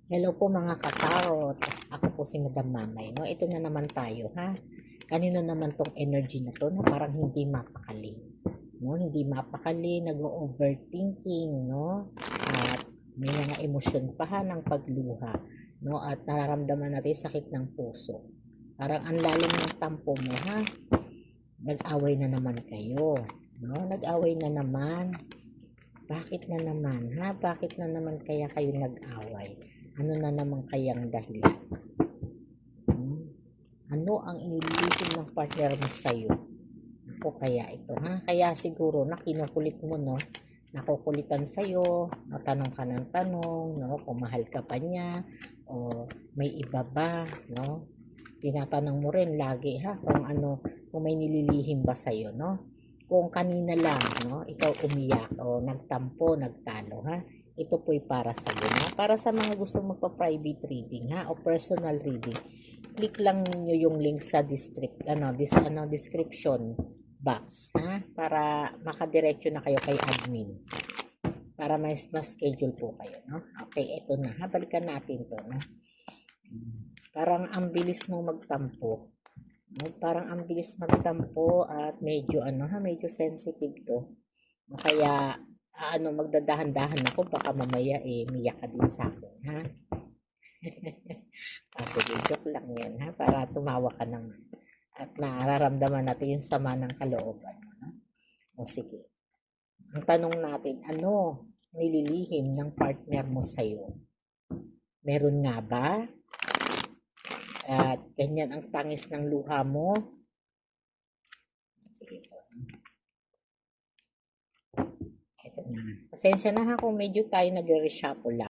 Hello po mga kakarot. Ako po si Madam Mamay. No? Ito na naman tayo, ha? Kanino naman tong energy na to na parang hindi mapakali. No? Hindi mapakali, nag-overthinking, no? At may mga emosyon pa ha ng pagluha. No? At nararamdaman natin sakit ng puso. Parang ang lalim ng tampo mo, ha? Nag-away na naman kayo. No? Nag-away na naman. Bakit na naman, ha? Bakit na naman kaya kayo nag-away? Ano na naman kayang dahilan? Ano ang inililihim ng partner mo sa'yo? Ako kaya ito, ha? Kaya siguro na kinukulit mo, no? Nakukulitan sa'yo, tanong ka ng tanong, no? Kung mahal ka pa niya, o may iba ba, no? Tinatanong mo rin lagi, ha? Kung ano, kung may nililihim ba sa'yo, no? Kung kanina lang, no? Ikaw umiyak, o nagtampo, nagtalo, ha? Ito po'y para sa iyo, ha? Para sa mga gusto magpa-private reading, ha? O personal reading. Click lang niyo yung link sa description box, ha? Para makadiretso na kayo kay admin. Para mas schedule po kayo, no? Okay, ito na, ha? Balikan natin to, no? Parang ang bilis mong magtampo. No? Parang ang bilis magtampo at medyo medyo sensitive to. Kaya magdadahan-dahan ako baka mamaya miyak ka din sa akin, ha? Sige, joke lang yan, ha? Para tumawa ka naman. At nararamdaman natin yung sama ng kalooban, no? O sige. Ang tanong natin, ano nililihim ng partner mo sa'yo? Meron nga ba? At ganyan ang tangis ng luha mo? Sige po. Ito na. Pasensya na ha kung medyo tayo nagre-reshuffle lang.